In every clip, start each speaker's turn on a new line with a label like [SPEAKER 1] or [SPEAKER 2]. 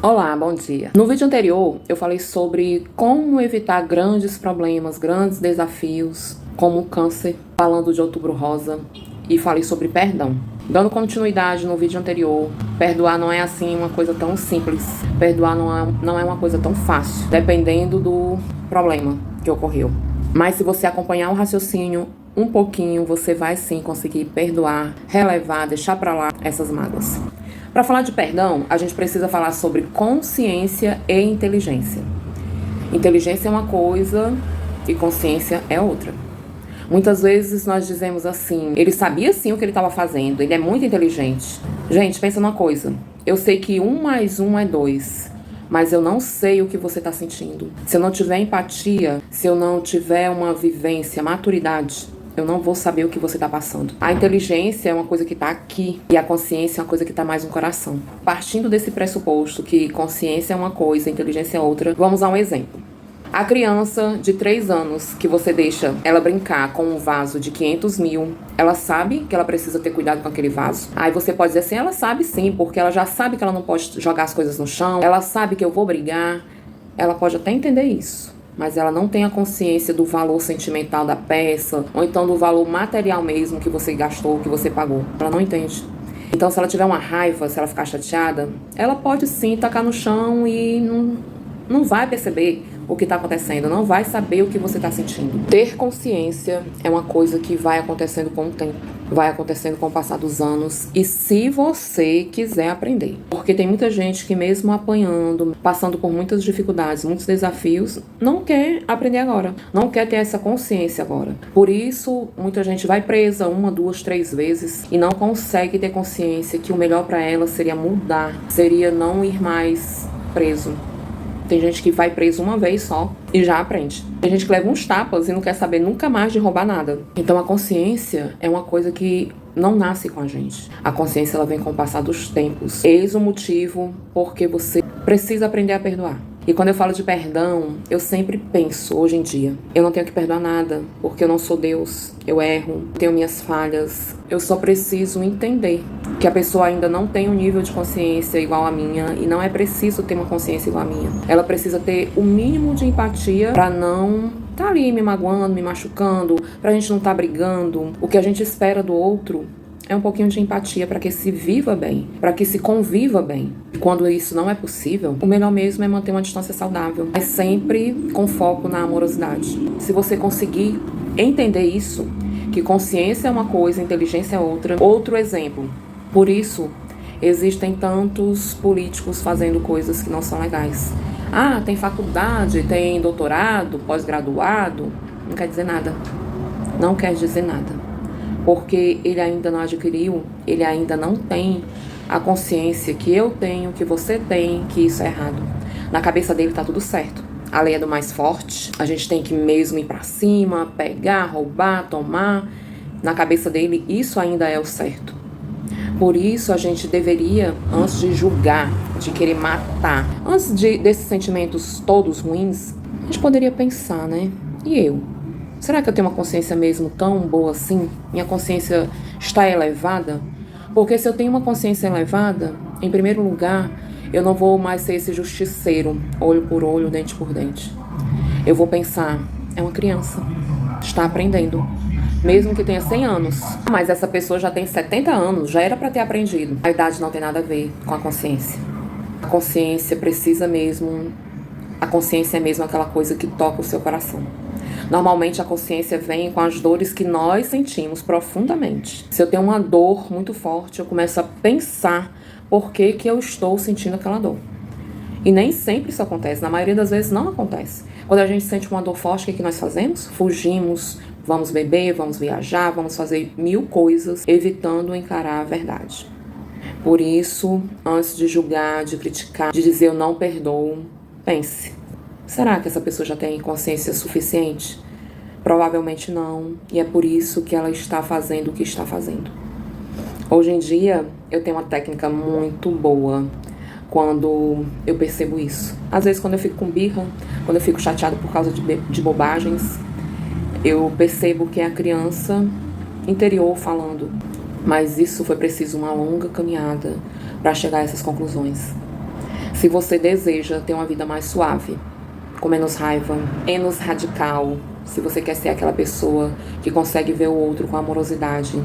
[SPEAKER 1] Olá, bom dia. No vídeo anterior, eu falei sobre como evitar grandes problemas, grandes desafios, como o câncer, falando de Outubro Rosa, e falei sobre perdão. Dando continuidade no vídeo anterior, perdoar não é assim uma coisa tão simples. Perdoar não é uma coisa tão fácil, dependendo do problema que ocorreu. Mas se você acompanhar o raciocínio um pouquinho, você vai sim conseguir perdoar, relevar, deixar pra lá essas mágoas. Para falar de perdão, a gente precisa falar sobre consciência e inteligência. Inteligência é uma coisa e consciência é outra. Muitas vezes nós dizemos assim, ele sabia sim o que ele estava fazendo, ele é muito inteligente. Gente, pensa numa coisa, eu sei que 1 mais 1 é 2, mas eu não sei o que você está sentindo. Se eu não tiver empatia, se eu não tiver uma vivência, maturidade, eu não vou saber o que você está passando. A inteligência é uma coisa que está aqui e a consciência é uma coisa que está mais no coração. Partindo desse pressuposto que consciência é uma coisa, inteligência é outra, vamos a um exemplo. A criança de 3 anos que você deixa ela brincar com um vaso de 500 mil, ela sabe que ela precisa ter cuidado com aquele vaso? Aí você pode dizer assim, ela sabe sim, porque ela já sabe que ela não pode jogar as coisas no chão, ela sabe que eu vou brigar, ela pode até entender isso. Mas ela não tem a consciência do valor sentimental da peça, ou então do valor material mesmo que você gastou, que você pagou. Ela não entende. Então, se ela tiver uma raiva, se ela ficar chateada, ela pode sim tacar no chão e não vai perceber o que está acontecendo, não vai saber o que você está sentindo. Ter consciência é uma coisa que vai acontecendo com o tempo, vai acontecendo com o passar dos anos e se você quiser aprender. Porque tem muita gente que mesmo apanhando, passando por muitas dificuldades, muitos desafios, não quer aprender agora, não quer ter essa consciência agora. Por isso, muita gente vai presa 1, 2, 3 vezes e não consegue ter consciência que o melhor para ela seria mudar, seria não ir mais preso. Tem gente que vai preso uma vez só e já aprende. Tem gente que leva uns tapas e não quer saber nunca mais de roubar nada. Então a consciência é uma coisa que não nasce com a gente. A consciência ela vem com o passar dos tempos. Eis o motivo porque você precisa aprender a perdoar. E quando eu falo de perdão, eu sempre penso, hoje em dia, eu não tenho que perdoar nada, porque eu não sou Deus, eu erro, tenho minhas falhas. Eu só preciso entender que a pessoa ainda não tem um nível de consciência igual a minha, e não é preciso ter uma consciência igual a minha. Ela precisa ter o mínimo de empatia pra não tá ali me magoando, me machucando, pra gente não tá brigando. O que a gente espera do outro é um pouquinho de empatia para que se viva bem, para que se conviva bem. Quando isso não é possível, o melhor mesmo é manter uma distância saudável, mas sempre com foco na amorosidade. Se você conseguir entender isso, que consciência é uma coisa, inteligência é outra. Outro exemplo. Por isso, existem tantos políticos fazendo coisas que não são legais. Ah, tem faculdade, tem doutorado, pós-graduado. Não quer dizer nada. Não quer dizer nada. Porque ele ainda não adquiriu, ele ainda não tem a consciência que eu tenho, que você tem, que isso é errado. Na cabeça dele tá tudo certo. A lei é do mais forte, a gente tem que mesmo ir pra cima, pegar, roubar, tomar. Na cabeça dele, isso ainda é o certo. Por isso, a gente deveria, antes de julgar, de querer matar, antes desses sentimentos todos ruins, a gente poderia pensar, né? E eu? Será que eu tenho uma consciência mesmo tão boa assim? Minha consciência está elevada? Porque se eu tenho uma consciência elevada, em primeiro lugar, eu não vou mais ser esse justiceiro, olho por olho, dente por dente. Eu vou pensar, é uma criança, está aprendendo, mesmo que tenha 100 anos. Mas essa pessoa já tem 70 anos, já era para ter aprendido. A idade não tem nada a ver com a consciência. A consciência precisa mesmo, a consciência é mesmo aquela coisa que toca o seu coração. Normalmente a consciência vem com as dores que nós sentimos profundamente. Se eu tenho uma dor muito forte, eu começo a pensar por que eu estou sentindo aquela dor. E nem sempre isso acontece, na maioria das vezes não acontece. Quando a gente sente uma dor forte, o que nós fazemos? Fugimos, vamos beber, vamos viajar, vamos fazer 1000 coisas, evitando encarar a verdade. Por isso, antes de julgar, de criticar, de dizer eu não perdoo, pense. Será que essa pessoa já tem consciência suficiente? Provavelmente não, e é por isso que ela está fazendo o que está fazendo. Hoje em dia, eu tenho uma técnica muito boa quando eu percebo isso. Às vezes, quando eu fico com birra, quando eu fico chateada por causa de bobagens, eu percebo que é a criança interior falando. Mas isso foi preciso uma longa caminhada para chegar a essas conclusões. Se você deseja ter uma vida mais suave, com menos raiva, menos radical, se você quer ser aquela pessoa que consegue ver o outro com amorosidade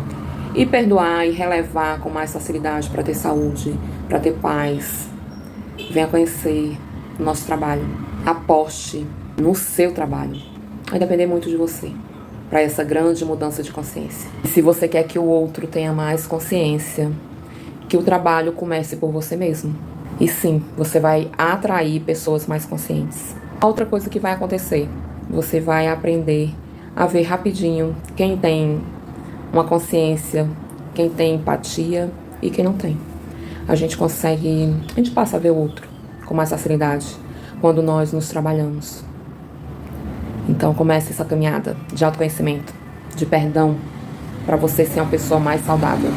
[SPEAKER 1] e perdoar e relevar com mais facilidade para ter saúde, para ter paz, venha conhecer o nosso trabalho. Aposte no seu trabalho. Vai depender muito de você para essa grande mudança de consciência. E se você quer que o outro tenha mais consciência, que o trabalho comece por você mesmo. E sim, você vai atrair pessoas mais conscientes. Outra coisa que vai acontecer, você vai aprender a ver rapidinho quem tem uma consciência, quem tem empatia e quem não tem. A gente passa a ver o outro com mais facilidade quando nós nos trabalhamos. Então comece essa caminhada de autoconhecimento, de perdão, para você ser uma pessoa mais saudável.